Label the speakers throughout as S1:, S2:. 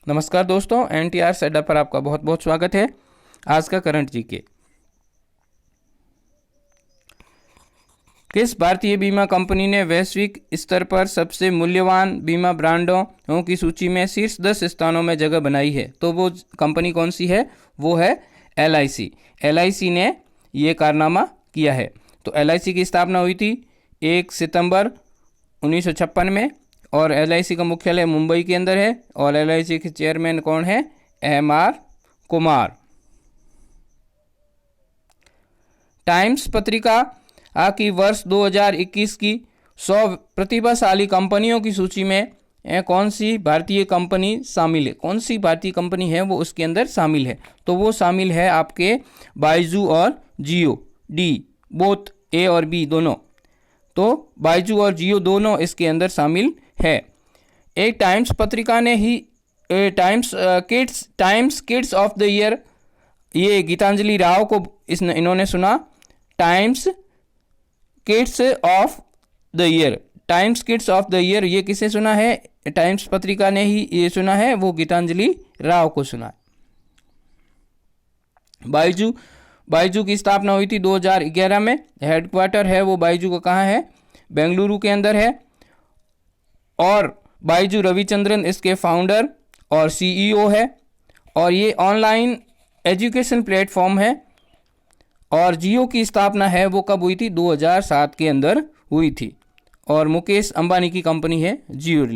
S1: नमस्कार दोस्तों, NTR setup पर आपका बहुत बहुत स्वागत है। आज का करंट जीके। किस भारतीय बीमा कंपनी ने वैश्विक स्तर पर सबसे मूल्यवान बीमा ब्रांडों की सूची में शीर्ष 10 स्थानों में जगह बनाई है? तो वो कंपनी कौन सी है? वो है LIC। LIC ने ये कारनामा किया है। तो LIC की स्थापना हुई थी 1 सितंबर 1956 में और LIC का मुख्यालय मुंबई के अंदर है। और LIC के चेयरमैन कौन है? MR कुमार। टाइम्स पत्रिका की वर्ष 2021 की 100 प्रतिभाशाली कंपनियों की सूची में कौन सी भारतीय कंपनी शामिल है? कौन सी भारतीय कंपनी है वो उसके अंदर शामिल है? तो वो शामिल है आपके बायजू और जियो, डी बोथ A और B दोनों। तो बायजू और जियो दोनों इसके अंदर शामिल है। एक टाइम्स पत्रिका ने ही Times kids of the year ये गीतांजलि राव को इन्होंने सुना। Times kids of the year, Times kids of the year ये किसे सुना है? टाइम्स पत्रिका ने ही ये सुना है, वो गीतांजलि राव को सुना है। बायजू की स्थापना हुई थी 2011 में। हेडक्वार्टर है वो बायजू का कहाँ है? बेंगलुरु के अंदर है। और बायजू रविचंद्रन इसके फाउंडर और CEO है। और ये ऑनलाइन एजुकेशन प्लेटफॉर्म है। और जियो की स्थापना है वो कब हुई थी? 2007 के अंदर हुई थी। और मुकेश अंबानी की कंपनी है जियो।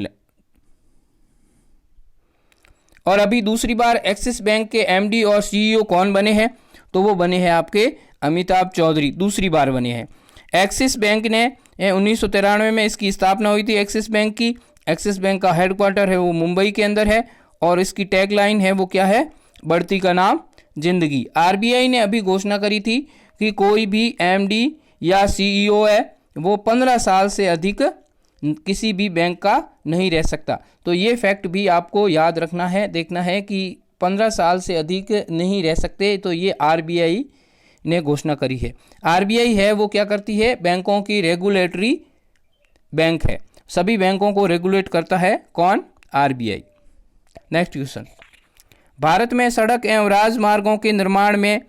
S1: और अभी दूसरी बार एक्सिस बैंक के MD और CEO कौन बने हैं? तो वो बने हैं आपके अमिताभ चौधरी, दूसरी बार बने हैं। एक्सिस बैंक ने 1993 में इसकी स्थापना हुई थी। एक्सिस बैंक की, एक्सिस बैंक का हेडक्वार्टर है वो मुंबई के अंदर है। और इसकी टैगलाइन है वो क्या है? बढ़ती का नाम जिंदगी। RBI ने अभी घोषणा करी थी कि कोई भी MD या CEO है वो 15 साल से अधिक किसी भी बैंक का नहीं रह सकता। तो ये फैक्ट भी आपको याद रखना है, देखना है कि 15 साल से अधिक नहीं रह सकते। तो ये RBI ने घोषणा करी है। RBI है वो क्या करती है? बैंकों की रेगुलेटरी बैंक है। सभी बैंकों को रेगुलेट करता है कौन? RBI। Next question. भारत में सड़क एवं राजमार्गों के निर्माण में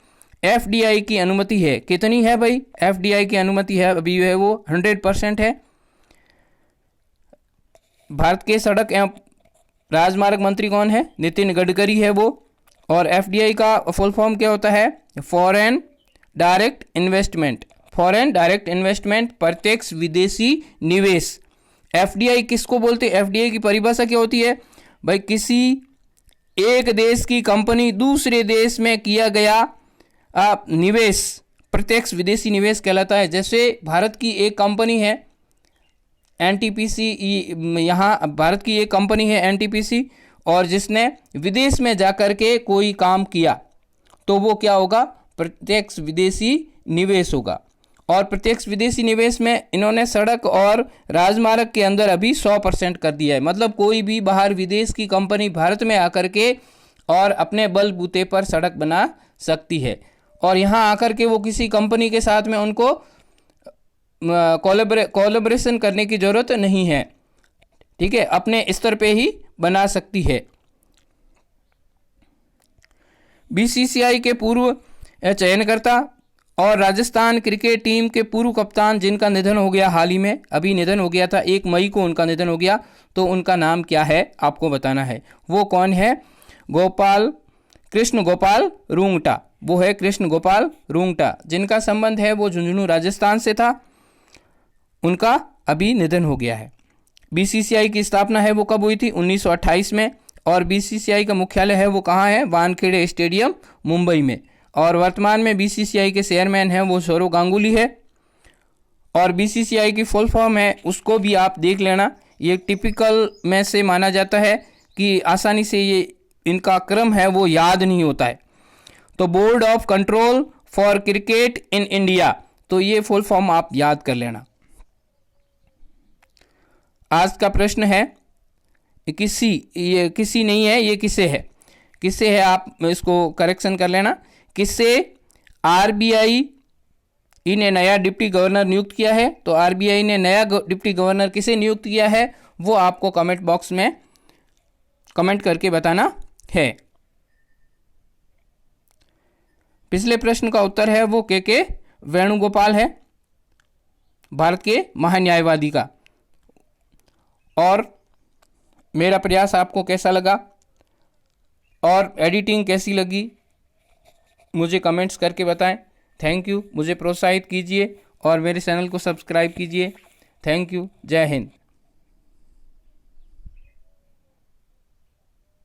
S1: FDI की अनुमति है। कितनी है भाई? FDI की अनुमति है अभी है वो 100% है। भारत के सड़क एवं राजमार्ग मंत्री कौन है? नितिन गडकरी है वो। और FDI का फुल फॉर्म क्या होता है? Foreign direct investment. Foreign direct investment, प्रत्यक्ष विदेशी निवेश। FDI किसको बोलते हैं? FDI की परिभाषा क्या होती है भाई? किसी एक देश की कंपनी दूसरे देश में किया गया निवेश प्रत्यक्ष विदेशी निवेश कहलाता है। जैसे भारत की एक कंपनी है NTPC, यहाँ भारत की एक कंपनी है NTPC और जिसने विदेश में जाकर के कोई काम किया तो वो क्या होगा? प्रत्यक्ष विदेशी निवेश होगा। और प्रत्यक्ष विदेशी निवेश में इन्होंने सड़क और राजमार्ग के अंदर अभी 100% कर दिया है। मतलब कोई भी बाहर विदेश की कंपनी भारत में आकर के और अपने बलबूते पर सड़क बना सकती है। और यहाँ आकर के वो किसी कंपनी के साथ में उनको कोलैबोरेशन करने की ज़रूरत नहीं है। ठीक है, अपने स्तर पे ही बना सकती है। BCCI के पूर्व चयनकर्ता और राजस्थान क्रिकेट टीम के पूर्व कप्तान जिनका निधन हो गया हाल ही में, अभी निधन हो गया था, 1 मई को उनका निधन हो गया। तो उनका नाम क्या है आपको बताना है। वो कौन है? कृष्ण गोपाल रूंगटा। वो है कृष्ण गोपाल रूंगटा, जिनका संबंध है वो झुंझुनू राजस्थान से था। उनका अभी निधन हो गया है। BCCI की स्थापना है वो कब हुई थी? 1928 में। और BCCI का मुख्यालय है वो कहाँ है? वानखेड़े स्टेडियम, मुंबई में। और वर्तमान में BCCI के चेयरमैन हैं वो सौरव गांगुली है। और BCCI की फुल फॉर्म है उसको भी आप देख लेना। ये टिपिकल में से माना जाता है कि आसानी से ये इनका क्रम है वो याद नहीं होता है। तो board of control for cricket in India, तो ये फुल फॉर्म आप याद कर लेना। आज का प्रश्न है ये किसी नहीं है, ये किसे है? किसे है आप इसको करेक्शन कर लेना। किससे? RBI ने नया डिप्टी गवर्नर नियुक्त किया है। तो RBI ने नया डिप्टी गवर्नर किसे नियुक्त किया है वो आपको कमेंट बॉक्स में कमेंट करके बताना है। पिछले प्रश्न का उत्तर है वो के वेणुगोपाल है, भारत के महान्यायवादी का। और मेरा प्रयास आपको कैसा लगा और एडिटिंग कैसी लगी मुझे कमेंट्स करके बताएं। Thank you. मुझे प्रोत्साहित कीजिए और मेरे चैनल को सब्सक्राइब कीजिए। Thank you. जय हिंद।